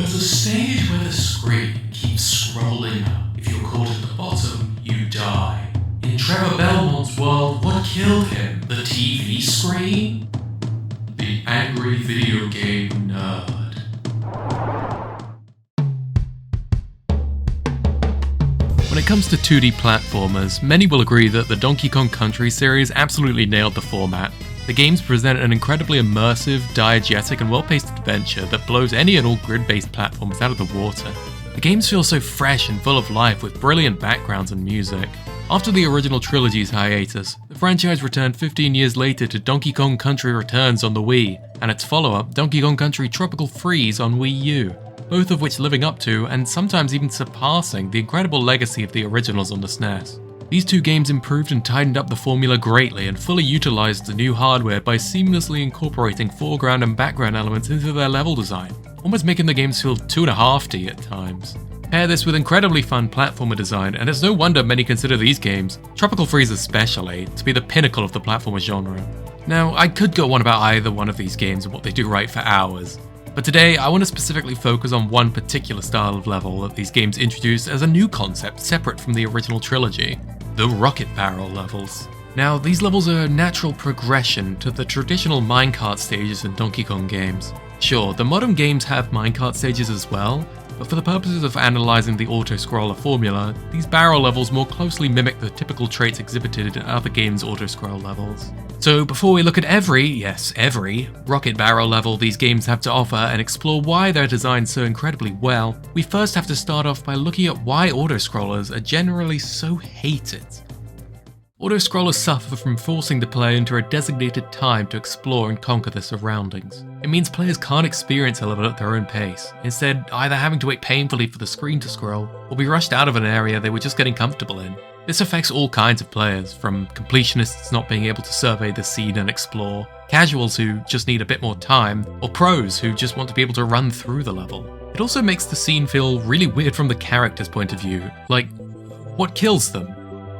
There's a stage where the screen keeps scrolling up. If you're caught at the bottom, you die. In Trevor Belmont's world, what killed him? The TV screen? The angry video game nerd. When it comes to 2D platformers, many will agree that the Donkey Kong Country series absolutely nailed the format. The games present an incredibly immersive, diegetic and well-paced adventure that blows any and all grid-based platforms out of the water. The games feel so fresh and full of life with brilliant backgrounds and music. After the original trilogy's hiatus, the franchise returned 15 years later to Donkey Kong Country Returns on the Wii, and its follow-up, Donkey Kong Country Tropical Freeze on Wii U, both of which living up to, and sometimes even surpassing, the incredible legacy of the originals on the SNES. These two games improved and tightened up the formula greatly and fully utilized the new hardware by seamlessly incorporating foreground and background elements into their level design, almost making the games feel 2.5D at times. Pair this with incredibly fun platformer design, and it's no wonder many consider these games, Tropical Freeze especially, to be the pinnacle of the platformer genre. Now, I could go on about either one of these games and what they do right for hours, but today I want to specifically focus on one particular style of level that these games introduced as a new concept separate from the original trilogy, the rocket barrel levels. Now, these levels are a natural progression to the traditional minecart stages in Donkey Kong games. Sure, the modern games have minecart stages as well, but for the purposes of analysing the Autoscroller formula, these barrel levels more closely mimic the typical traits exhibited in other games' Autoscroll levels. So before we look at every rocket barrel level these games have to offer and explore why they're designed so incredibly well, we first have to start off by looking at why Autoscrollers are generally so hated. Autoscrollers suffer from forcing the player into a designated time to explore and conquer their surroundings. It means players can't experience a level at their own pace, instead either having to wait painfully for the screen to scroll, or be rushed out of an area they were just getting comfortable in. This affects all kinds of players, from completionists not being able to survey the scene and explore, casuals who just need a bit more time, or pros who just want to be able to run through the level. It also makes the scene feel really weird from the character's point of view, like, what kills them?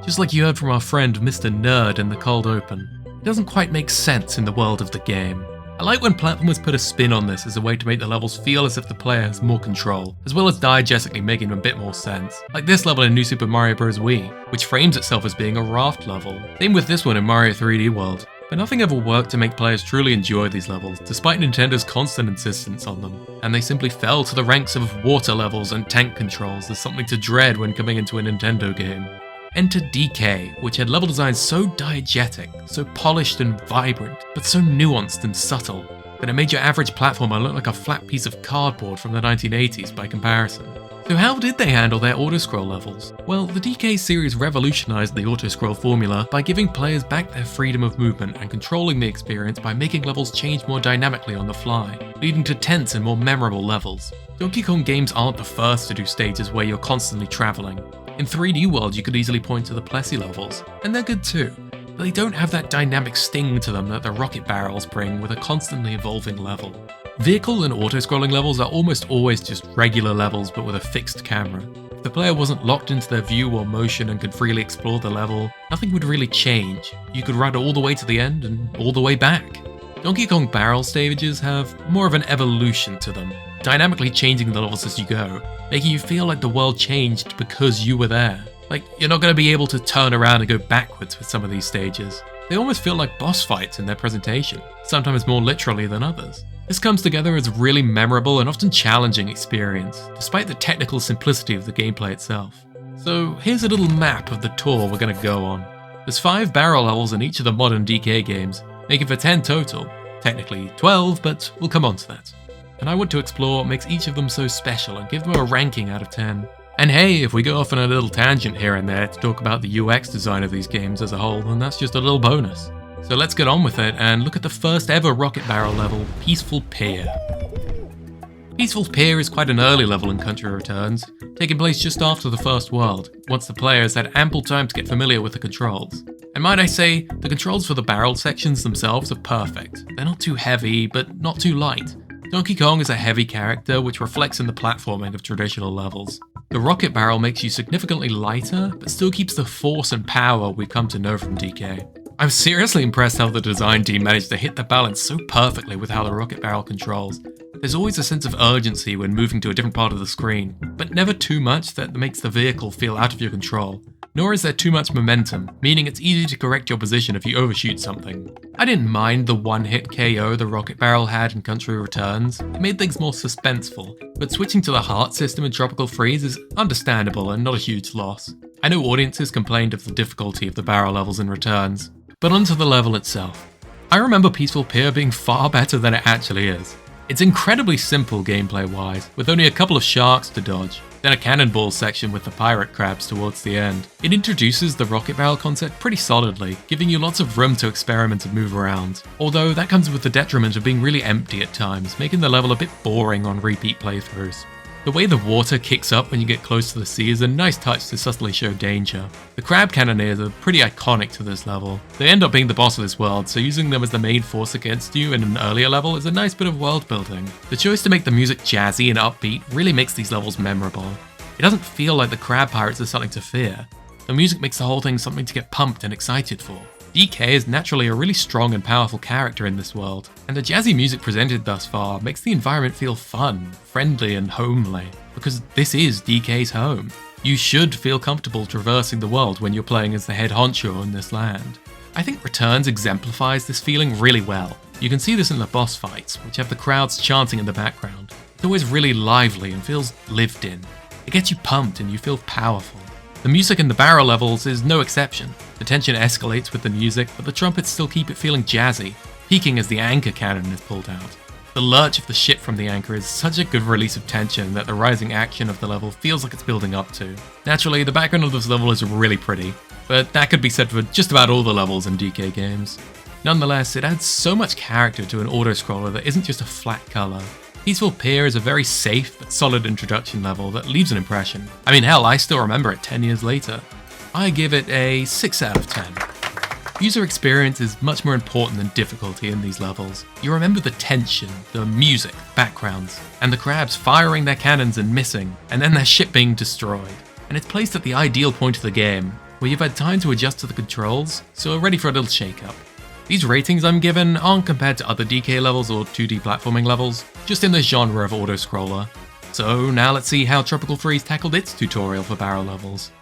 Just like you heard from our friend Mr. Nerd in the cold open, it doesn't quite make sense in the world of the game. I like when platformers put a spin on this as a way to make the levels feel as if the player has more control, as well as diegetically making them a bit more sense. Like this level in New Super Mario Bros. Wii, which frames itself as being a raft level. Same with this one in Mario 3D World. But nothing ever worked to make players truly enjoy these levels, despite Nintendo's constant insistence on them, and they simply fell to the ranks of water levels and tank controls as something to dread when coming into a Nintendo game. Enter DK, which had level designs so diegetic, so polished and vibrant, but so nuanced and subtle, that it made your average platformer look like a flat piece of cardboard from the 1980s by comparison. So how did they handle their autoscroll levels? Well, the DK series revolutionized the autoscroll formula by giving players back their freedom of movement and controlling the experience by making levels change more dynamically on the fly, leading to tense and more memorable levels. Donkey Kong games aren't the first to do stages where you're constantly traveling. In 3D World, you could easily point to the Plessy levels, and they're good too, but they don't have that dynamic sting to them that the rocket barrels bring with a constantly evolving level. Vehicle and auto-scrolling levels are almost always just regular levels but with a fixed camera. If the player wasn't locked into their view or motion and could freely explore the level, nothing would really change. You could ride all the way to the end and all the way back. Donkey Kong barrel stages have more of an evolution to them, dynamically changing the levels as you go, making you feel like the world changed because you were there. Like, you're not going to be able to turn around and go backwards with some of these stages. They almost feel like boss fights in their presentation, sometimes more literally than others. This comes together as a really memorable and often challenging experience, despite the technical simplicity of the gameplay itself. So here's a little map of the tour we're going to go on. There's 5 barrel levels in each of the modern DK games, making for 10 total. Technically 12, but we'll come on to that. And I want to explore what makes each of them so special and give them a ranking out of 10. And hey, if we go off on a little tangent here and there to talk about the UX design of these games as a whole, then that's just a little bonus. So let's get on with it and look at the first ever rocket barrel level, Peaceful Pier. Peaceful Pier is quite an early level in Country Returns, taking place just after the first world, once the players had ample time to get familiar with the controls. And might I say, the controls for the barrel sections themselves are perfect. They're not too heavy, but not too light. Donkey Kong is a heavy character, which reflects in the platforming of traditional levels. The rocket barrel makes you significantly lighter, but still keeps the force and power we've come to know from DK. I'm seriously impressed how the design team managed to hit the balance so perfectly with how the rocket barrel controls. There's always a sense of urgency when moving to a different part of the screen, but never too much that makes the vehicle feel out of your control. Nor is there too much momentum, meaning it's easy to correct your position if you overshoot something. I didn't mind the one-hit KO the rocket barrel had in Country Returns. It made things more suspenseful, but switching to the heart system in Tropical Freeze is understandable and not a huge loss. I know audiences complained of the difficulty of the barrel levels in Returns, but onto the level itself. I remember Peaceful Pier being far better than it actually is. It's incredibly simple gameplay-wise, with only a couple of sharks to dodge, then a cannonball section with the pirate crabs towards the end. It introduces the rocket barrel concept pretty solidly, giving you lots of room to experiment and move around, although that comes with the detriment of being really empty at times, making the level a bit boring on repeat playthroughs. The way the water kicks up when you get close to the sea is a nice touch to subtly show danger. The crab cannoneers are pretty iconic to this level. They end up being the boss of this world, so using them as the main force against you in an earlier level is a nice bit of world building. The choice to make the music jazzy and upbeat really makes these levels memorable. It doesn't feel like the crab pirates are something to fear. The music makes the whole thing something to get pumped and excited for. DK is naturally a really strong and powerful character in this world, and the jazzy music presented thus far makes the environment feel fun, friendly, and homely, because this is DK's home. You should feel comfortable traversing the world when you're playing as the head honcho in this land. I think Returns exemplifies this feeling really well. You can see this in the boss fights, which have the crowds chanting in the background. It's always really lively and feels lived in. It gets you pumped and you feel powerful. The music in the barrel levels is no exception. The tension escalates with the music, but the trumpets still keep it feeling jazzy, peaking as the anchor cannon is pulled out. The lurch of the ship from the anchor is such a good release of tension that the rising action of the level feels like it's building up to. Naturally, the background of this level is really pretty, but that could be said for just about all the levels in DK games. Nonetheless, it adds so much character to an autoscroller that isn't just a flat colour. Peaceful Pier is a very safe but solid introduction level that leaves an impression. I mean, hell, I still remember it 10 years later. I give it a 6 out of 10. User experience is much more important than difficulty in these levels. You remember the tension, the music, backgrounds, and the crabs firing their cannons and missing, and then their ship being destroyed. And it's placed at the ideal point of the game, where you've had time to adjust to the controls, so are ready for a little shake-up. These ratings I'm given aren't compared to other DK levels or 2D platforming levels, just in the genre of autoscroller. So now let's see how Tropical Freeze tackled its tutorial for barrel levels.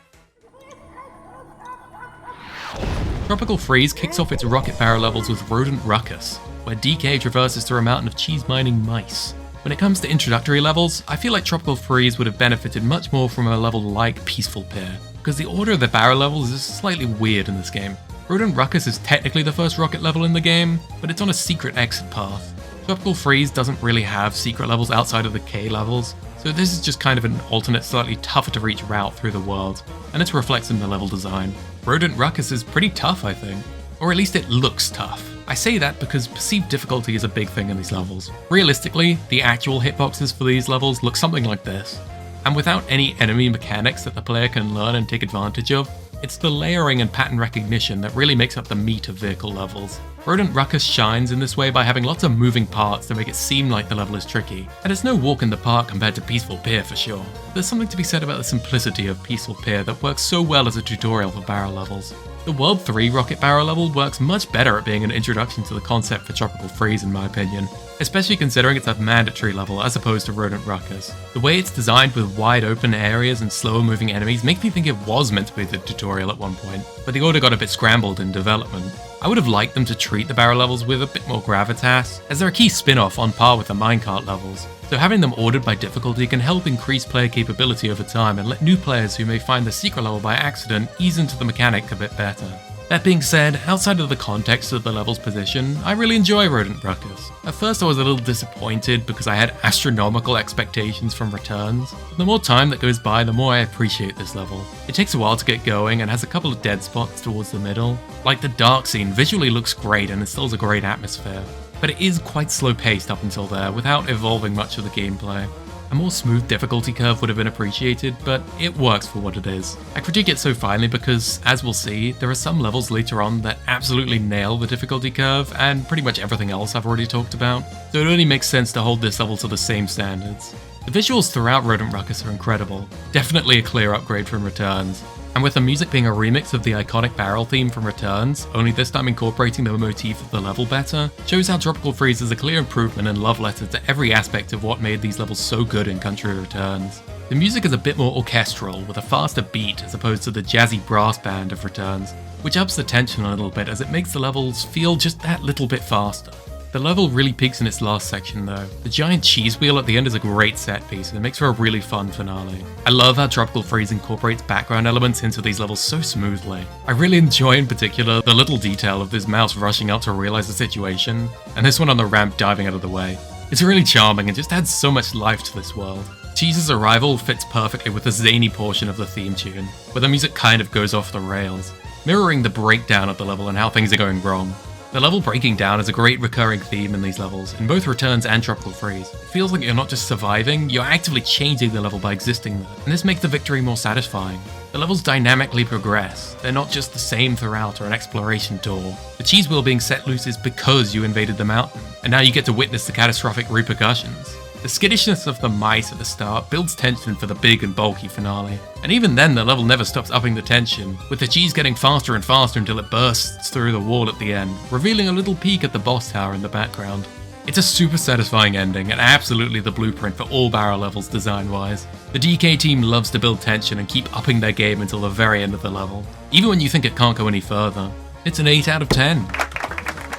Tropical Freeze kicks off its rocket barrel levels with Rodent Ruckus, where DK traverses through a mountain of cheese mining mice. When it comes to introductory levels, I feel like Tropical Freeze would have benefited much more from a level like Peaceful Pier, because the order of the barrel levels is slightly weird in this game. Rodent Ruckus is technically the first rocket level in the game, but it's on a secret exit path. Tropical Freeze doesn't really have secret levels outside of the K levels, so this is just kind of an alternate, slightly tougher to reach route through the world, and it reflects in the level design. Rodent Ruckus is pretty tough, I think. Or at least it looks tough. I say that because perceived difficulty is a big thing in these levels. Realistically, the actual hitboxes for these levels look something like this. And without any enemy mechanics that the player can learn and take advantage of, it's the layering and pattern recognition that really makes up the meat of vehicle levels. Rodent Ruckus shines in this way by having lots of moving parts to make it seem like the level is tricky, and it's no walk in the park compared to Peaceful Pier for sure. There's something to be said about the simplicity of Peaceful Pier that works so well as a tutorial for barrel levels. The World 3 rocket barrel level works much better at being an introduction to the concept for Tropical Freeze in my opinion, especially considering it's a mandatory level as opposed to Rodent Ruckus. The way it's designed with wide open areas and slower moving enemies makes me think it was meant to be the tutorial at one point, but the order got a bit scrambled in development. I would have liked them to treat the barrel levels with a bit more gravitas, as they're a key spin-off on par with the minecart levels, so having them ordered by difficulty can help increase player capability over time and let new players who may find the secret level by accident ease into the mechanic a bit better. That being said, outside of the context of the level's position, I really enjoy Rodent Ruckus. At first I was a little disappointed because I had astronomical expectations from Returns, but the more time that goes by, the more I appreciate this level. It takes a while to get going and has a couple of dead spots towards the middle. Like the dark scene visually looks great and instills a great atmosphere, but it is quite slow paced up until there without evolving much of the gameplay. A more smooth difficulty curve would have been appreciated, but it works for what it is. I critique it so finely because, as we'll see, there are some levels later on that absolutely nail the difficulty curve and pretty much everything else I've already talked about, so it only makes sense to hold this level to the same standards. The visuals throughout Rodent Ruckus are incredible, definitely a clear upgrade from Returns. And with the music being a remix of the iconic barrel theme from Returns, only this time incorporating the motif of the level better, shows how Tropical Freeze is a clear improvement and love letter to every aspect of what made these levels so good in Country Returns. The music is a bit more orchestral, with a faster beat as opposed to the jazzy brass band of Returns, which ups the tension a little bit as it makes the levels feel just that little bit faster. The level really peaks in its last section though. The giant cheese wheel at the end is a great set piece and it makes for a really fun finale. I love how Tropical Freeze incorporates background elements into these levels so smoothly. I really enjoy in particular the little detail of this mouse rushing up to realize the situation, and this one on the ramp diving out of the way. It's really charming and just adds so much life to this world. Cheese's arrival fits perfectly with the zany portion of the theme tune, where the music kind of goes off the rails, mirroring the breakdown of the level and how things are going wrong. The level breaking down is a great recurring theme in these levels, in both Returns and Tropical Freeze. It feels like you're not just surviving, you're actively changing the level by existing there, and this makes the victory more satisfying. The levels dynamically progress, they're not just the same throughout or an exploration tour. The cheese wheel being set loose is because you invaded the mountain, and now you get to witness the catastrophic repercussions. The skittishness of the mice at the start builds tension for the big and bulky finale, and even then the level never stops upping the tension, with the cheese getting faster and faster until it bursts through the wall at the end, revealing a little peek at the boss tower in the background. It's a super satisfying ending, and absolutely the blueprint for all barrel levels design-wise. The DK team loves to build tension and keep upping their game until the very end of the level, even when you think it can't go any further. It's an 8 out of 10.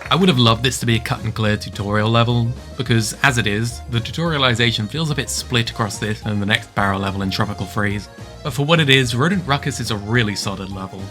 I would have loved this to be a cut and clear tutorial level, because as it is, the tutorialization feels a bit split across this and the next barrel level in Tropical Freeze. But for what it is, Rodent Ruckus is a really solid level.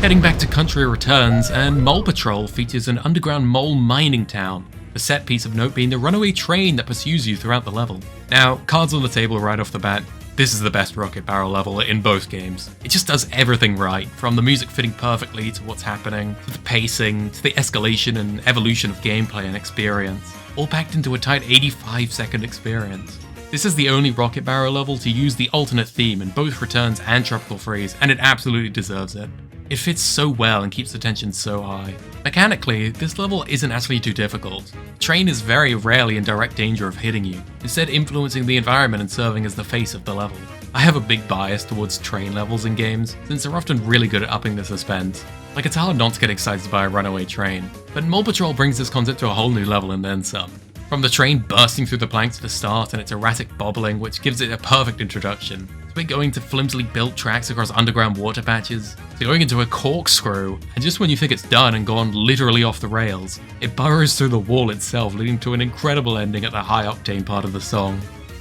Heading back to Country Returns, and Mole Patrol features an underground mole mining town, the set piece of note being the runaway train that pursues you throughout the level. Now, cards on the table right off the bat, this is the best Rocket Barrel level in both games. It just does everything right, from the music fitting perfectly to what's happening, to the pacing, to the escalation and evolution of gameplay and experience, all packed into a tight 85-second experience. This is the only Rocket Barrel level to use the alternate theme in both Returns and Tropical Freeze, and it absolutely deserves it. It fits so well and keeps the tension so high. Mechanically, this level isn't actually too difficult. The train is very rarely in direct danger of hitting you, instead influencing the environment and serving as the face of the level. I have a big bias towards train levels in games, since they're often really good at upping the suspense. Like, it's hard not to get excited by a runaway train, but Mole Patrol brings this concept to a whole new level and then some. From the train bursting through the planks at the start and its erratic bobbling, which gives it a perfect introduction, to it going to flimsily built tracks across underground water patches, to going into a corkscrew, and just when you think it's done and gone literally off the rails, it burrows through the wall itself, leading to an incredible ending at the high-octane part of the song.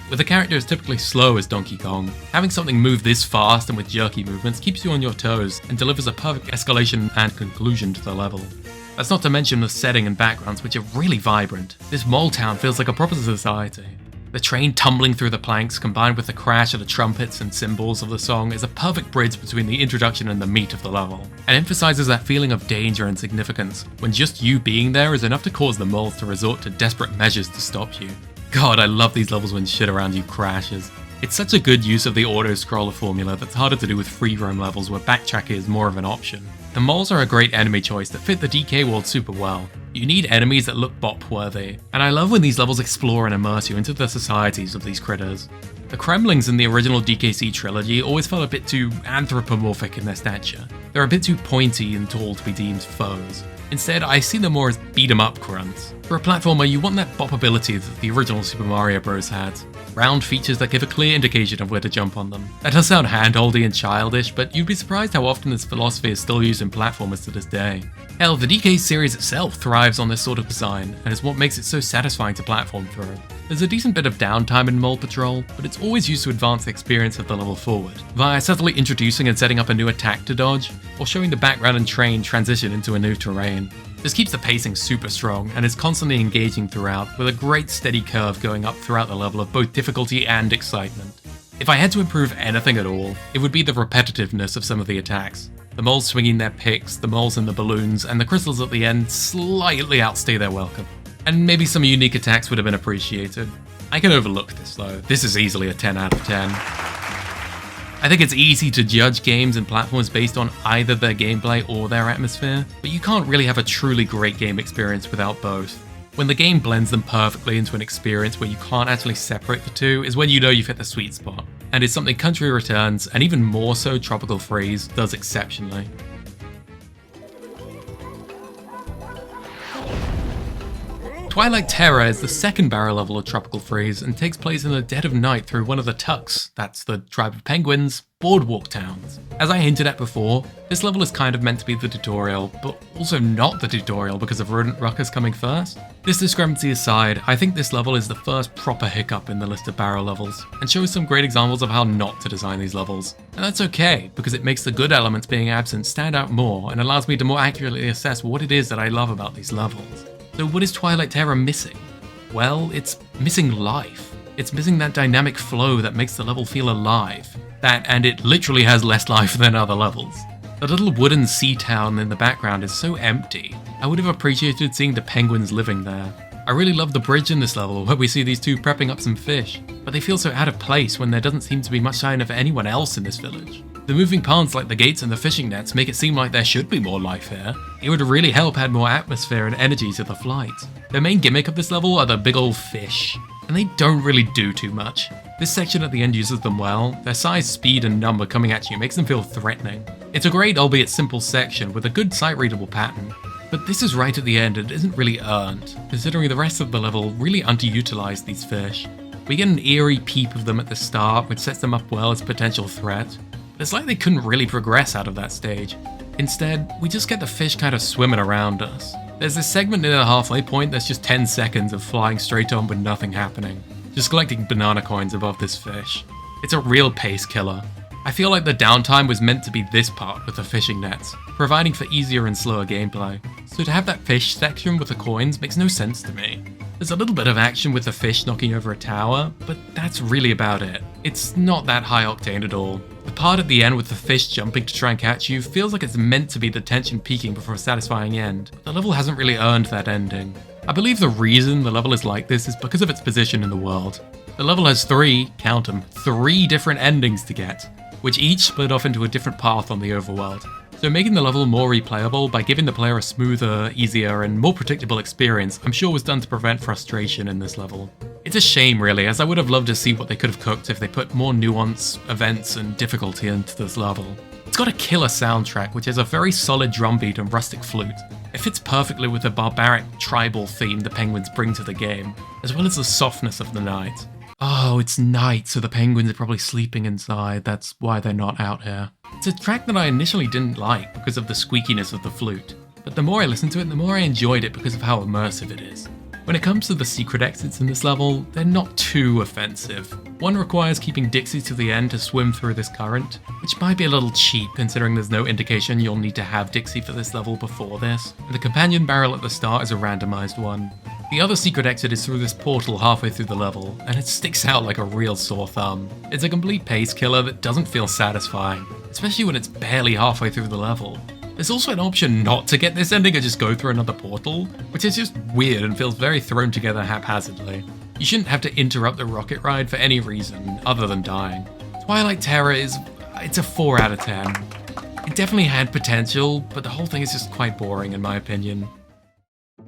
With a character as typically slow as Donkey Kong, having something move this fast and with jerky movements keeps you on your toes and delivers a perfect escalation and conclusion to the level. That's not to mention the setting and backgrounds, which are really vibrant. This mole town feels like a proper society. The train tumbling through the planks, combined with the crash of the trumpets and cymbals of the song, is a perfect bridge between the introduction and the meat of the level, and emphasizes that feeling of danger and significance, when just you being there is enough to cause the moles to resort to desperate measures to stop you. God, I love these levels when shit around you crashes. It's such a good use of the Autoscroller formula that's harder to do with free roam levels where backtracking is more of an option. The moles are a great enemy choice that fit the DK world super well. You need enemies that look bop-worthy, and I love when these levels explore and immerse you into the societies of these critters. The Kremlings in the original DKC trilogy always felt a bit too anthropomorphic in their stature. They're a bit too pointy and tall to be deemed foes. Instead, I see them more as beat-em-up grunts. For a platformer, you want that bopability that the original Super Mario Bros. Had. Round features that give a clear indication of where to jump on them. That does sound handholdy and childish, but you'd be surprised how often this philosophy is still used in platformers to this day. Hell, the DK series itself thrives on this sort of design, and is what makes it so satisfying to platform through. There's a decent bit of downtime in Mole Patrol, but it's always used to advance the experience of the level forward, via subtly introducing and setting up a new attack to dodge, or showing the background and train transition into a new terrain. This keeps the pacing super strong, and is constantly engaging throughout, with a great steady curve going up throughout the level of both difficulty and excitement. If I had to improve anything at all, it would be the repetitiveness of some of the attacks. The moles swinging their picks, the moles in the balloons, and the crystals at the end slightly outstay their welcome. And maybe some unique attacks would have been appreciated. I can overlook this though. This is easily a 10 out of 10. I think it's easy to judge games and platforms based on either their gameplay or their atmosphere, but you can't really have a truly great game experience without both. When the game blends them perfectly into an experience where you can't actually separate the two is when you know you've hit the sweet spot, and it's something Country Returns, and even more so Tropical Freeze, does exceptionally. Twilight Terror is the second barrel level of Tropical Freeze and takes place in the dead of night through one of the Tucks, that's the tribe of penguins, boardwalk towns. As I hinted at before, this level is kind of meant to be the tutorial, but also not the tutorial because of Rodent Ruckus coming first. This discrepancy aside, I think this level is the first proper hiccup in the list of barrel levels, and shows some great examples of how not to design these levels. And that's okay, because it makes the good elements being absent stand out more and allows me to more accurately assess what it is that I love about these levels. So what is Twilight Terror missing? Well, it's missing life. It's missing that dynamic flow that makes the level feel alive. And it literally has less life than other levels. The little wooden sea town in the background is so empty. I would have appreciated seeing the penguins living there. I really love the bridge in this level where we see these two prepping up some fish, but they feel so out of place when there doesn't seem to be much sign of anyone else in this village. The moving parts like the gates and the fishing nets make it seem like there should be more life here. It would really help add more atmosphere and energy to the flight. The main gimmick of this level are the big old fish, and they don't really do too much. This section at the end uses them well. Their size, speed, and number coming at you makes them feel threatening. It's a great, albeit simple section with a good sight-readable pattern. But this is right at the end and isn't really earned, considering the rest of the level really underutilized these fish. We get an eerie peep of them at the start, which sets them up well as a potential threat. It's like they couldn't really progress out of that stage. Instead, we just get the fish kind of swimming around us. There's this segment near the halfway point that's just 10 seconds of flying straight on with nothing happening, just collecting banana coins above this fish. It's a real pace killer. I feel like the downtime was meant to be this part with the fishing nets, providing for easier and slower gameplay. So to have that fish section with the coins makes no sense to me. There's a little bit of action with the fish knocking over a tower, but that's really about it. It's not that high octane at all. The part at the end with the fish jumping to try and catch you feels like it's meant to be the tension peaking before a satisfying end, but the level hasn't really earned that ending. I believe the reason the level is like this is because of its position in the world. The level has count them, three different endings to get, which each split off into a different path on the overworld. So making the level more replayable by giving the player a smoother, easier, and more predictable experience I'm sure was done to prevent frustration in this level. It's a shame really, as I would have loved to see what they could have cooked if they put more nuance, events, and difficulty into this level. It's got a killer soundtrack which has a very solid drum beat and rustic flute. It fits perfectly with the barbaric, tribal theme the penguins bring to the game, as well as the softness of the night. Oh, it's night, so the penguins are probably sleeping inside, that's why they're not out here. It's a track that I initially didn't like because of the squeakiness of the flute, but the more I listened to it, the more I enjoyed it because of how immersive it is. When it comes to the secret exits in this level, they're not too offensive. One requires keeping Dixie to the end to swim through this current, which might be a little cheap considering there's no indication you'll need to have Dixie for this level before this, and the companion barrel at the start is a randomized one. The other secret exit is through this portal halfway through the level, and it sticks out like a real sore thumb. It's a complete pace killer that doesn't feel satisfying, especially when it's barely halfway through the level. There's also an option not to get this ending and just go through another portal, which is just weird and feels very thrown together haphazardly. You shouldn't have to interrupt the rocket ride for any reason other than dying. Twilight Terror it's a 4 out of 10. It definitely had potential, but the whole thing is just quite boring in my opinion.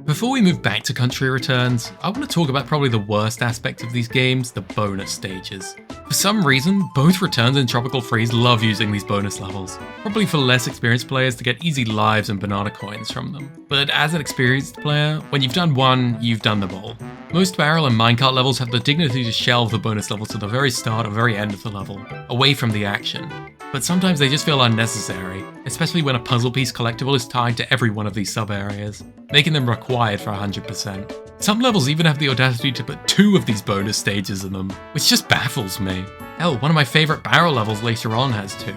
Before we move back to Country Returns, I want to talk about probably the worst aspect of these games, the bonus stages. For some reason, both Returns and Tropical Freeze love using these bonus levels, probably for less experienced players to get easy lives and banana coins from them. But as an experienced player, when you've done one, you've done them all. Most barrel and minecart levels have the dignity to shelve the bonus levels to the very start or very end of the level, away from the action. But sometimes they just feel unnecessary, especially when a puzzle piece collectible is tied to every one of these sub-areas, making them required for 100%. Some levels even have the audacity to put 2 of these bonus stages in them, which just baffles me. Hell, one of my favourite barrel levels later on has 2.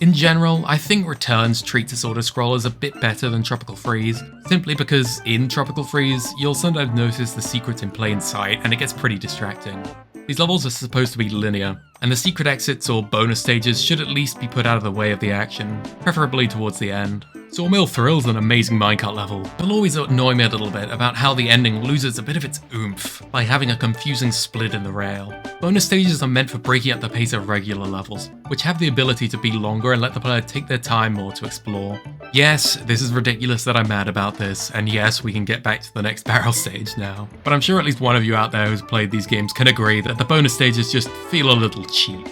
In general, I think Returns treats its Autoscrollers a bit better than Tropical Freeze, simply because in Tropical Freeze, you'll sometimes notice the secrets in plain sight and it gets pretty distracting. These levels are supposed to be linear, and the secret exits or bonus stages should at least be put out of the way of the action, preferably towards the end. Sawmill Thrill's an amazing minecart level, but it'll always annoy me a little bit about how the ending loses a bit of its oomph by having a confusing split in the rail. Bonus stages are meant for breaking up the pace of regular levels, which have the ability to be longer and let the player take their time more to explore. Yes, this is ridiculous that I'm mad about this, and yes, we can get back to the next barrel stage now. But I'm sure at least one of you out there who's played these games can agree that the bonus stages just feel a little cheap.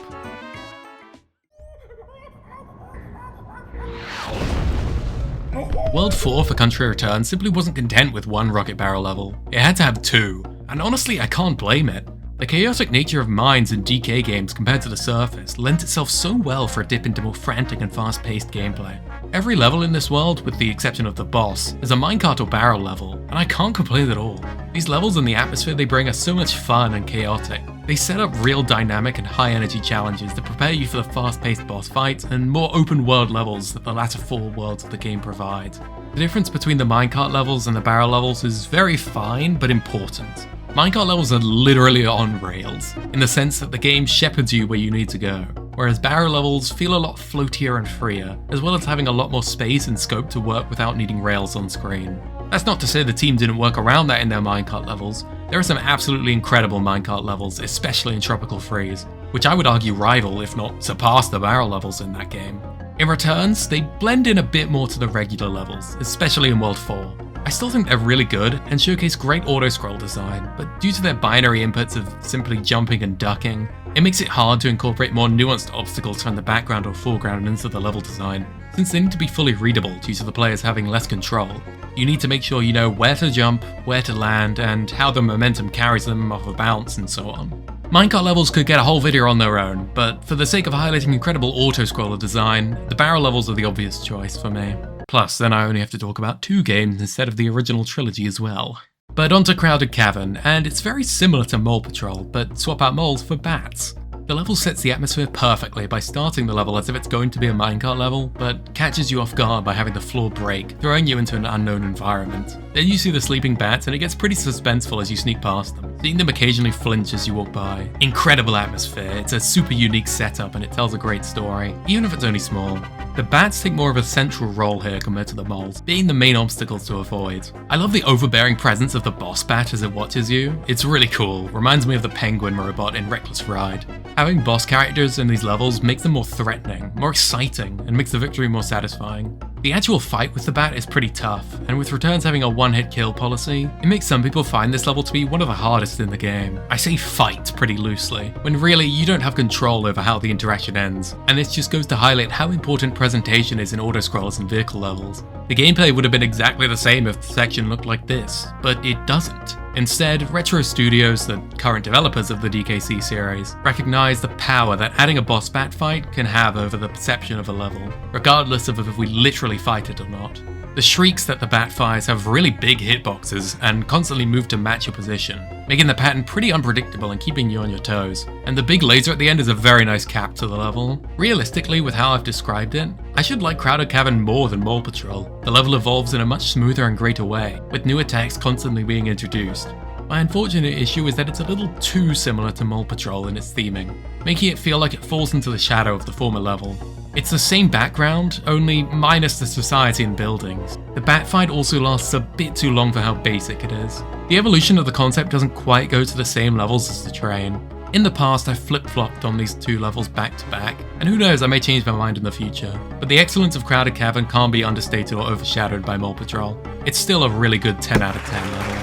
World 4 for Country Returns simply wasn't content with one rocket barrel level. It had to have two, and honestly I can't blame it. The chaotic nature of mines in DK games compared to the surface lent itself so well for a dip into more frantic and fast-paced gameplay. Every level in this world, with the exception of the boss, is a minecart or barrel level, and I can't complain at all. These levels and the atmosphere they bring are so much fun and chaotic. They set up real dynamic and high-energy challenges that prepare you for the fast-paced boss fights and more open-world levels that the latter four worlds of the game provide. The difference between the minecart levels and the barrel levels is very fine, but important. Minecart levels are literally on rails, in the sense that the game shepherds you where you need to go, whereas barrel levels feel a lot floatier and freer, as well as having a lot more space and scope to work without needing rails on screen. That's not to say the team didn't work around that in their minecart levels. There are some absolutely incredible minecart levels, especially in Tropical Freeze, which I would argue rival, if not surpass, the barrel levels in that game. In Returns, they blend in a bit more to the regular levels, especially in World 4. I still think they're really good and showcase great auto-scroll design, but due to their binary inputs of simply jumping and ducking, it makes it hard to incorporate more nuanced obstacles from the background or foreground into the level design, since they need to be fully readable due to the players having less control. You need to make sure you know where to jump, where to land, and how the momentum carries them off a bounce and so on. Minecart levels could get a whole video on their own, but for the sake of highlighting incredible auto-scroller design, the barrel levels are the obvious choice for me. Plus, then I only have to talk about 2 games instead of the original trilogy as well. But onto Crowded Cavern, and it's very similar to Mole Patrol, but swap out moles for bats. The level sets the atmosphere perfectly by starting the level as if it's going to be a minecart level, but catches you off guard by having the floor break, throwing you into an unknown environment. Then you see the sleeping bats and it gets pretty suspenseful as you sneak past them, seeing them occasionally flinch as you walk by. Incredible atmosphere, it's a super unique setup and it tells a great story, even if it's only small. The bats take more of a central role here compared to the moles, being the main obstacles to avoid. I love the overbearing presence of the boss bat as it watches you. It's really cool, reminds me of the penguin robot in Reckless Ride. Having boss characters in these levels makes them more threatening, more exciting, and makes the victory more satisfying. The actual fight with the bat is pretty tough, and with Returns having a one-hit kill policy, it makes some people find this level to be one of the hardest in the game. I say fight pretty loosely, when really you don't have control over how the interaction ends, and this just goes to highlight how important presentation is in autoscrollers and vehicle levels. The gameplay would have been exactly the same if the section looked like this, but it doesn't. Instead, Retro Studios, the current developers of the DKC series, recognize the power that adding a boss bat fight can have over the perception of a level, regardless of if we literally fight it or not. The shrieks that the bat fires have really big hitboxes and constantly move to match your position, making the pattern pretty unpredictable and keeping you on your toes. And the big laser at the end is a very nice cap to the level. Realistically, with how I've described it, I should like Crowded Cavern more than Mole Patrol. The level evolves in a much smoother and greater way, with new attacks constantly being introduced. My unfortunate issue is that it's a little too similar to Mole Patrol in its theming, making it feel like it falls into the shadow of the former level. It's the same background, only minus the society and buildings. The bat fight also lasts a bit too long for how basic it is. The evolution of the concept doesn't quite go to the same levels as the train. In the past, I've flip-flopped on these 2 levels back to back, and who knows, I may change my mind in the future. But the excellence of Crowded Cavern can't be understated or overshadowed by Mole Patrol. It's still a really good 10 out of 10 level.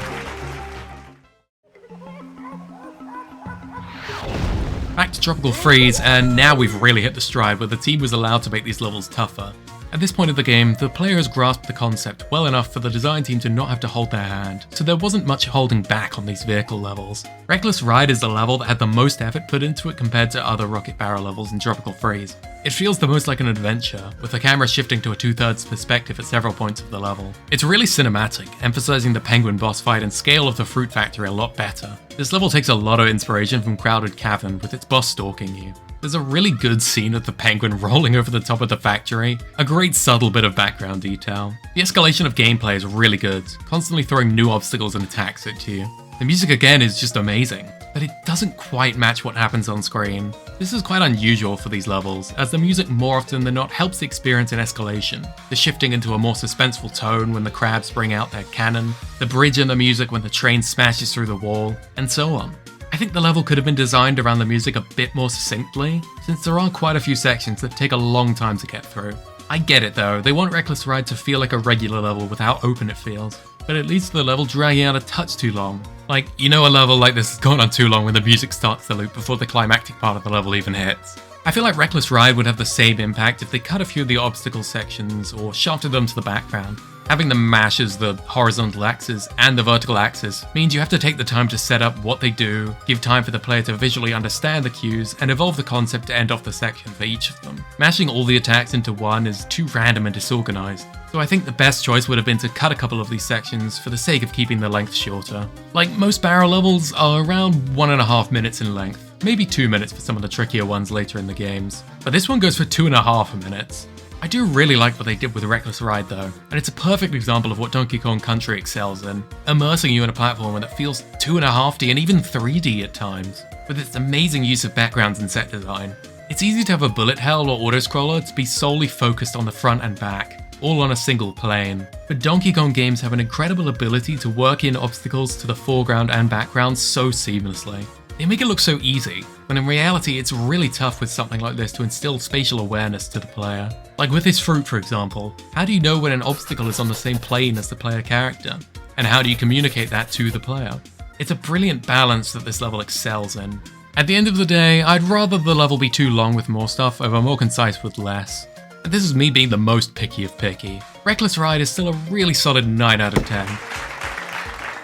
Back to Tropical Freeze, and now we've really hit the stride where the team was allowed to make these levels tougher. At this point of the game, the player has grasped the concept well enough for the design team to not have to hold their hand, so there wasn't much holding back on these vehicle levels. Reckless Ride is the level that had the most effort put into it compared to other rocket barrel levels in Tropical Freeze. It feels the most like an adventure, with the camera shifting to a 2/3 perspective at several points of the level. It's really cinematic, emphasizing the penguin boss fight and scale of the fruit factory a lot better. This level takes a lot of inspiration from Crowded Cavern, with its boss stalking you. There's a really good scene of the penguin rolling over the top of the factory, a great subtle bit of background detail. The escalation of gameplay is really good, constantly throwing new obstacles and attacks at you. The music again is just amazing, but it doesn't quite match what happens on screen. This is quite unusual for these levels, as the music more often than not helps the experience in escalation. The shifting into a more suspenseful tone when the crabs bring out their cannon, the bridge in the music when the train smashes through the wall, and so on. I think the level could have been designed around the music a bit more succinctly, since there are quite a few sections that take a long time to get through. I get it though, they want Reckless Ride to feel like a regular level with how open it feels, but it leads to the level dragging out a touch too long. Like, you know a level like this has gone on too long when the music starts to loop before the climactic part of the level even hits. I feel like Reckless Ride would have the same impact if they cut a few of the obstacle sections or shafted them to the background. Having them mash as the horizontal axis and the vertical axis means you have to take the time to set up what they do, give time for the player to visually understand the cues, and evolve the concept to end off the section for each of them. Mashing all the attacks into one is too random and disorganized, so I think the best choice would have been to cut a couple of these sections for the sake of keeping the length shorter. Like, most barrel levels are around 1.5 minutes in length, maybe 2 minutes for some of the trickier ones later in the games, but this one goes for 2.5 minutes. I do really like what they did with Reckless Ride though, and it's a perfect example of what Donkey Kong Country excels in, immersing you in a platformer that feels 2.5D and even 3D at times, with its amazing use of backgrounds and set design. It's easy to have a bullet hell or autoscroller to be solely focused on the front and back, all on a single plane, but Donkey Kong games have an incredible ability to work in obstacles to the foreground and background so seamlessly. They make it look so easy, when in reality it's really tough with something like this to instill spatial awareness to the player. Like with this fruit for example, how do you know when an obstacle is on the same plane as the player character? And how do you communicate that to the player? It's a brilliant balance that this level excels in. At the end of the day, I'd rather the level be too long with more stuff over more concise with less. But this is me being the most picky of picky. Reckless Ride is still a really solid 9 out of 10.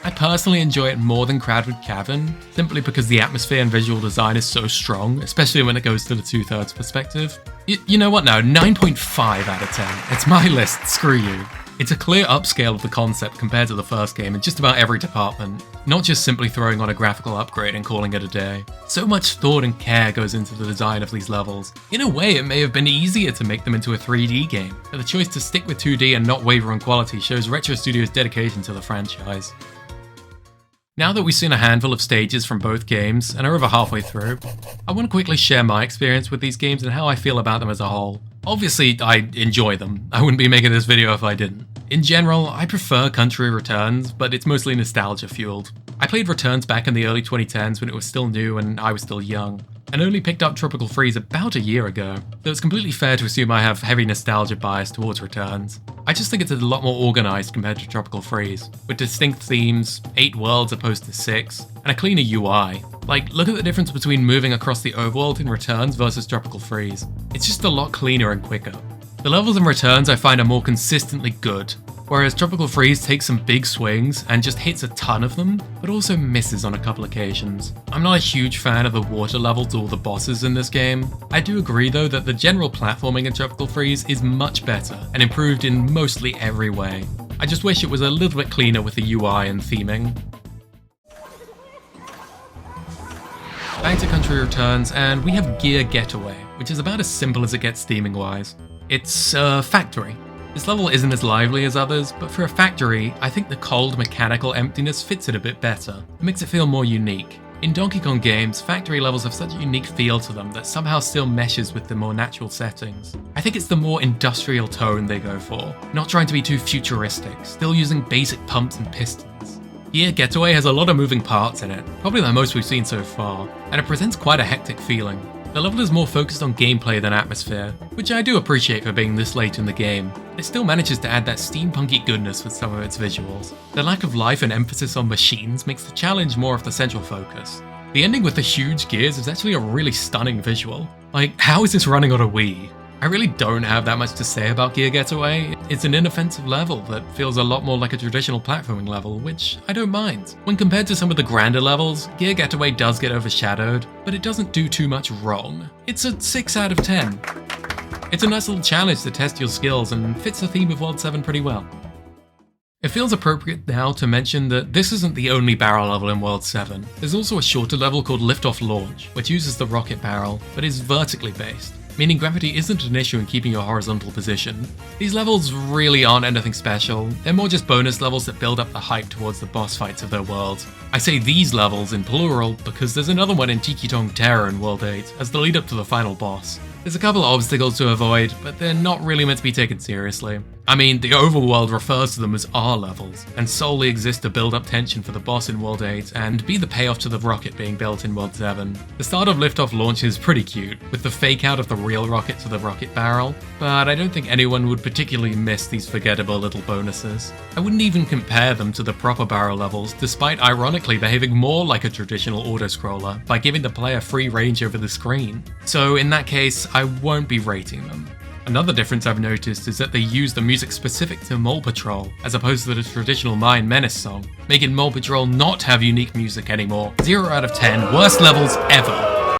I personally enjoy it more than Crowded Cavern, simply because the atmosphere and visual design is so strong, especially when it goes to the 2/3 perspective. You know what now, 9.5 out of 10. It's my list, screw you. It's a clear upscale of the concept compared to the first game in just about every department, not just simply throwing on a graphical upgrade and calling it a day. So much thought and care goes into the design of these levels. In a way, it may have been easier to make them into a 3D game, but the choice to stick with 2D and not waver on quality shows Retro Studios' dedication to the franchise. Now that we've seen a handful of stages from both games, and are over halfway through, I want to quickly share my experience with these games and how I feel about them as a whole. Obviously, I enjoy them. I wouldn't be making this video if I didn't. In general, I prefer Country Returns, but it's mostly nostalgia fueled. I played Returns back in the early 2010s when it was still new and I was still young, and only picked up Tropical Freeze about a year ago, so it's completely fair to assume I have heavy nostalgia bias towards Returns. I just think it's a lot more organised compared to Tropical Freeze, with distinct themes, 8 worlds opposed to 6, and a cleaner UI. Like, look at the difference between moving across the overworld in Returns versus Tropical Freeze. It's just a lot cleaner and quicker. The levels in Returns I find are more consistently good, whereas Tropical Freeze takes some big swings and just hits a ton of them, but also misses on a couple occasions. I'm not a huge fan of the water levels or the bosses in this game. I do agree though that the general platforming in Tropical Freeze is much better and improved in mostly every way. I just wish it was a little bit cleaner with the UI and theming. Back to Country Returns, and we have Gear Getaway, which is about as simple as it gets theming wise. It's a factory. This level isn't as lively as others, but for a factory, I think the cold mechanical emptiness fits it a bit better. It makes it feel more unique. In Donkey Kong games, factory levels have such a unique feel to them that somehow still meshes with the more natural settings. I think it's the more industrial tone they go for, not trying to be too futuristic, still using basic pumps and pistons. Gear Getaway has a lot of moving parts in it, probably the most we've seen so far, and it presents quite a hectic feeling. The level is more focused on gameplay than atmosphere, which I do appreciate for being this late in the game. It still manages to add that steampunky goodness with some of its visuals. The lack of life and emphasis on machines makes the challenge more of the central focus. The ending with the huge gears is actually a really stunning visual. Like, how is this running on a Wii? I really don't have that much to say about Gear Getaway. It's an inoffensive level that feels a lot more like a traditional platforming level, which I don't mind. When compared to some of the grander levels, Gear Getaway does get overshadowed, but it doesn't do too much wrong. It's a 6 out of 10. It's a nice little challenge to test your skills and fits the theme of World 7 pretty well. It feels appropriate now to mention that this isn't the only barrel level in World 7. There's also a shorter level called Liftoff Launch, which uses the rocket barrel, but is vertically based, meaning gravity isn't an issue in keeping your horizontal position. These levels really aren't anything special, they're more just bonus levels that build up the hype towards the boss fights of their world. I say these levels in plural because there's another one in Tiki Tong Terror in World 8 as the lead up to the final boss. There's a couple of obstacles to avoid, but they're not really meant to be taken seriously. I mean, the overworld refers to them as R levels, and solely exist to build up tension for the boss in World 8 and be the payoff to the rocket being built in World 7. The start of Liftoff launch is pretty cute, with the fake out of the real rocket to the rocket barrel, but I don't think anyone would particularly miss these forgettable little bonuses. I wouldn't even compare them to the proper barrel levels, despite ironically behaving more like a traditional autoscroller by giving the player free range over the screen. So in that case, I won't be rating them. Another difference I've noticed is that they use the music specific to Mole Patrol, as opposed to the traditional Mine Menace song, making Mole Patrol not have unique music anymore. 0 out of 10, worst levels ever.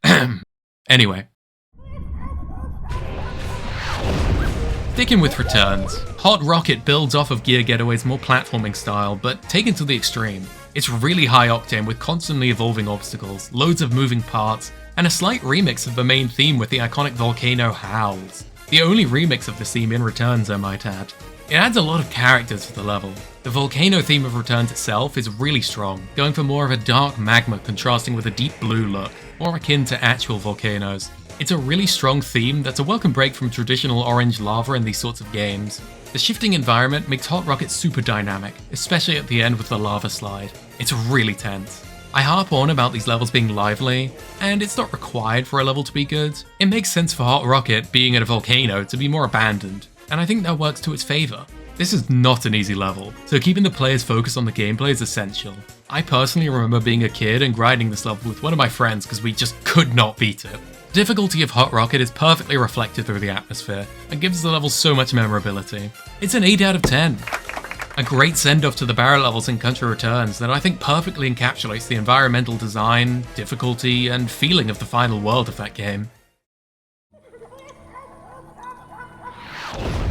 Anyway. Sticking with Returns, Hot Rocket builds off of Gear Getaway's more platforming style, but taken to the extreme. It's really high octane with constantly evolving obstacles, loads of moving parts, and a slight remix of the main theme with the iconic volcano howls. The only remix of the theme in Returns, I might add. It adds a lot of characters to the level. The volcano theme of Returns itself is really strong, going for more of a dark magma contrasting with a deep blue look, more akin to actual volcanoes. It's a really strong theme that's a welcome break from traditional orange lava in these sorts of games. The shifting environment makes Hot Rocket super dynamic, especially at the end with the lava slide. It's really tense. I harp on about these levels being lively, and it's not required for a level to be good. It makes sense for Hot Rocket being at a volcano to be more abandoned, and I think that works to its favour. This is not an easy level, so keeping the players focused on the gameplay is essential. I personally remember being a kid and grinding this level with one of my friends because we just could not beat it. The difficulty of Hot Rocket is perfectly reflected through the atmosphere, and gives the level so much memorability. It's an 8 out of 10. A great send-off to the barrel levels in Country Returns that I think perfectly encapsulates the environmental design, difficulty, and feeling of the final world of that game.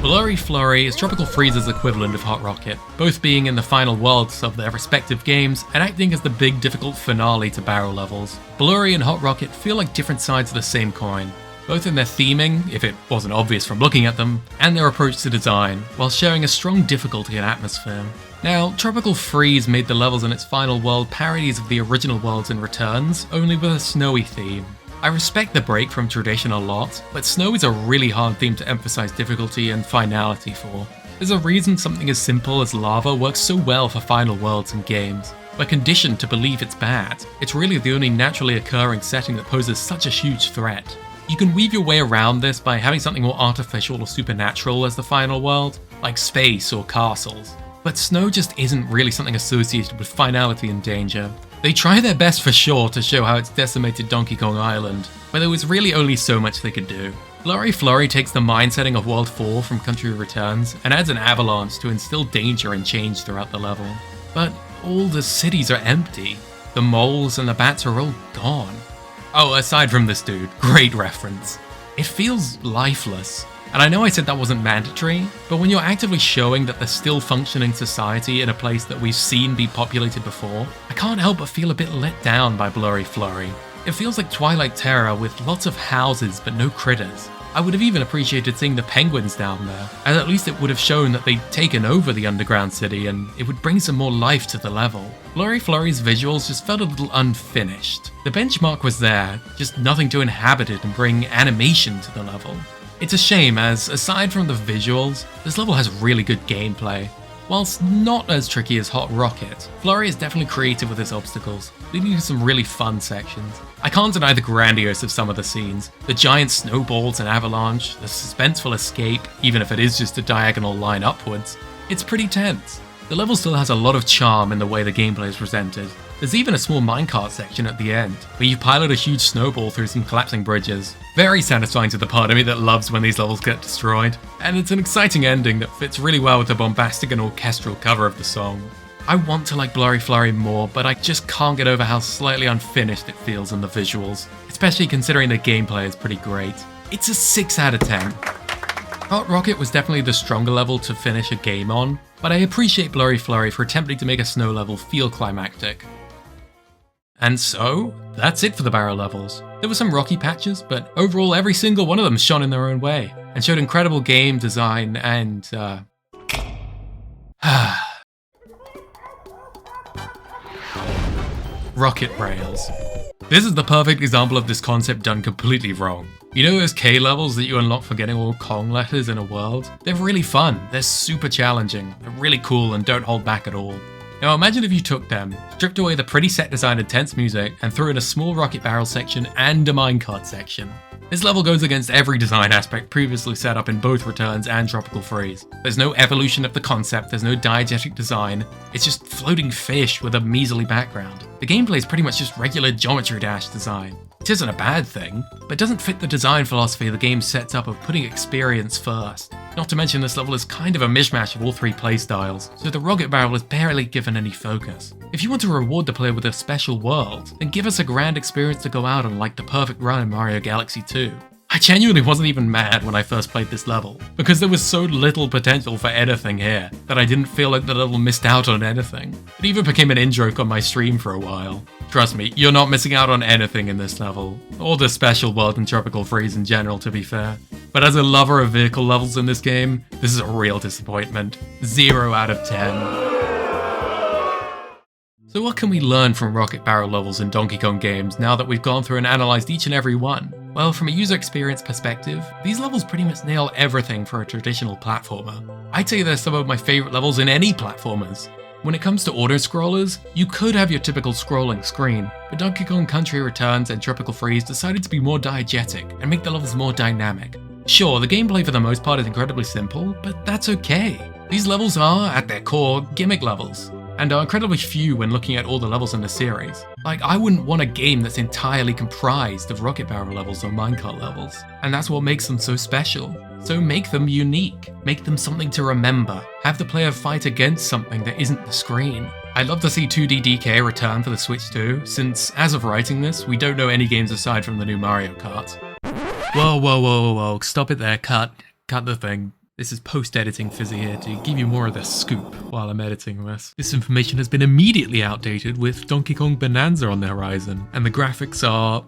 Blurry Flurry is Tropical Freeze's equivalent of Hot Rocket, both being in the final worlds of their respective games and acting as the big difficult finale to barrel levels. Blurry and Hot Rocket feel like different sides of the same coin, both in their theming, if it wasn't obvious from looking at them, and their approach to design, while sharing a strong difficulty and atmosphere. Now, Tropical Freeze made the levels in its final world parodies of the original worlds in Returns, only with a snowy theme. I respect the break from tradition a lot, but snow is a really hard theme to emphasize difficulty and finality for. There's a reason something as simple as lava works so well for final worlds and games. We're conditioned to believe it's bad. It's really the only naturally occurring setting that poses such a huge threat. You can weave your way around this by having something more artificial or supernatural as the final world, like space or castles. But snow just isn't really something associated with finality and danger. They try their best for sure to show how it's decimated Donkey Kong Island, but there was really only so much they could do. Blurry Flurry takes the mind setting of World 4 from Country Returns and adds an avalanche to instill danger and change throughout the level. But all the cities are empty. The moles and the bats are all gone. Oh, aside from this dude, great reference. It feels lifeless. And I know I said that wasn't mandatory, but when you're actively showing that there's still functioning society in a place that we've seen be populated before, I can't help but feel a bit let down by Blurry Flurry. It feels like Twilight Terror with lots of houses but no critters. I would have even appreciated seeing the penguins down there, as at least it would have shown that they'd taken over the underground city and it would bring some more life to the level. Blurry Flurry's visuals just felt a little unfinished. The benchmark was there, just nothing to inhabit it and bring animation to the level. It's a shame as, aside from the visuals, this level has really good gameplay. Whilst not as tricky as Hot Rocket, Flurry is definitely creative with its obstacles, leading to some really fun sections. I can't deny the grandiose of some of the scenes, the giant snowballs and avalanche, the suspenseful escape, even if it is just a diagonal line upwards. It's pretty tense. The level still has a lot of charm in the way the gameplay is presented. There's even a small minecart section at the end, where you pilot a huge snowball through some collapsing bridges. Very satisfying to the part of me that loves when these levels get destroyed. And it's an exciting ending that fits really well with the bombastic and orchestral cover of the song. I want to like Blurry Flurry more, but I just can't get over how slightly unfinished it feels in the visuals, especially considering the gameplay is pretty great. It's a 6 out of 10. Hot Rocket was definitely the stronger level to finish a game on, but I appreciate Blurry Flurry for attempting to make a snow level feel climactic. And so, that's it for the barrel levels. There were some rocky patches, but overall every single one of them shone in their own way, and showed incredible game design and, rocket rails. This is the perfect example of this concept done completely wrong. You know those K levels that you unlock for getting all Kong letters in a world? They're really fun, they're super challenging, they're really cool and don't hold back at all. Now imagine if you took them, stripped away the pretty set design and tense music, and threw in a small rocket barrel section and a minecart section. This level goes against every design aspect previously set up in both Returns and Tropical Freeze. There's no evolution of the concept, there's no diegetic design, it's just floating fish with a measly background. The gameplay is pretty much just regular Geometry Dash design. Which isn't a bad thing, but doesn't fit the design philosophy the game sets up of putting experience first. Not to mention this level is kind of a mishmash of all three playstyles, so the rocket barrel is barely given any focus. If you want to reward the player with a special world, then give us a grand experience to go out on like the perfect run in Mario Galaxy 2. I genuinely wasn't even mad when I first played this level, because there was so little potential for anything here, that I didn't feel like the level missed out on anything. It even became an in-joke on my stream for a while. Trust me, you're not missing out on anything in this level, or the special world in Tropical Freeze in general, to be fair. But as a lover of vehicle levels in this game, this is a real disappointment. 0 out of 10. So what can we learn from rocket barrel levels in Donkey Kong games now that we've gone through and analysed each and every one? Well, from a user experience perspective, these levels pretty much nail everything for a traditional platformer. I'd say they're some of my favourite levels in any platformers. When it comes to Autoscrollers, you could have your typical scrolling screen, but Donkey Kong Country Returns and Tropical Freeze decided to be more diegetic and make the levels more dynamic. Sure, the gameplay for the most part is incredibly simple, but that's okay. These levels are, at their core, gimmick levels, and are incredibly few when looking at all the levels in the series. Like, I wouldn't want a game that's entirely comprised of rocket barrel levels or minecart levels, and that's what makes them so special. So make them unique, make them something to remember, have the player fight against something that isn't the screen. I'd love to see 2D DK return for the Switch too, since as of writing this, we don't know any games aside from the new Mario Kart. Whoa, stop it there, cut the thing. This is post-editing Fizzy here to give you more of the scoop while I'm editing this. This information has been immediately outdated with Donkey Kong Bonanza on the horizon, and the graphics are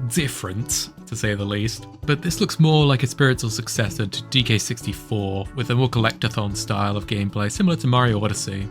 different, to say the least. But this looks more like a spiritual successor to DK64, with a more collectathon style of gameplay, similar to Mario Odyssey.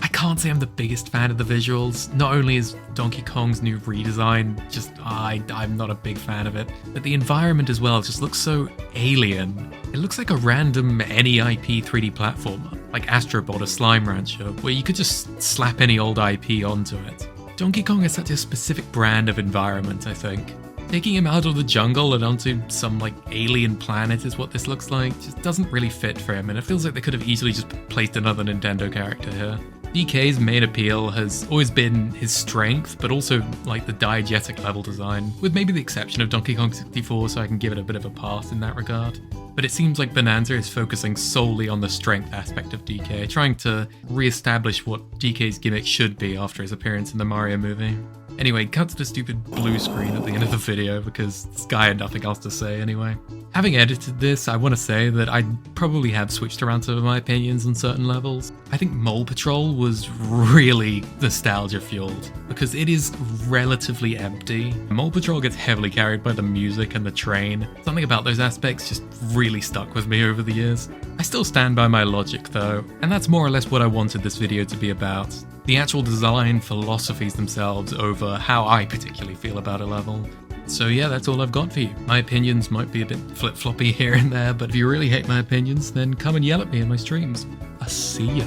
I can't say I'm the biggest fan of the visuals. Not only is Donkey Kong's new redesign just, I'm not a big fan of it, but the environment as well just looks so alien. It looks like a random NEIP 3D platformer, like Astrobot or Slime Rancher, where you could just slap any old IP onto it. Donkey Kong is such a specific brand of environment, I think. Taking him out of the jungle and onto some like alien planet is what this looks like, just doesn't really fit for him, and it feels like they could have easily just placed another Nintendo character here. DK's main appeal has always been his strength, but also like the diegetic level design, with maybe the exception of Donkey Kong 64, so I can give it a bit of a pass in that regard. But it seems like Bonanza is focusing solely on the strength aspect of DK, trying to re-establish what DK's gimmick should be after his appearance in the Mario movie. Anyway, cut to the stupid blue screen at the end of the video because this guy had nothing else to say anyway. Having edited this, I want to say that I probably have switched around some of my opinions on certain levels. I think Mole Patrol was really nostalgia fueled because it is relatively empty. Mole Patrol gets heavily carried by the music and the train. Something about those aspects just really stuck with me over the years. I still stand by my logic though, and that's more or less what I wanted this video to be about. The actual design philosophies themselves over how I particularly feel about a level. So yeah, that's all I've got for you. My opinions might be a bit flip-floppy here and there, but if you really hate my opinions, then come and yell at me in my streams. I'll see ya.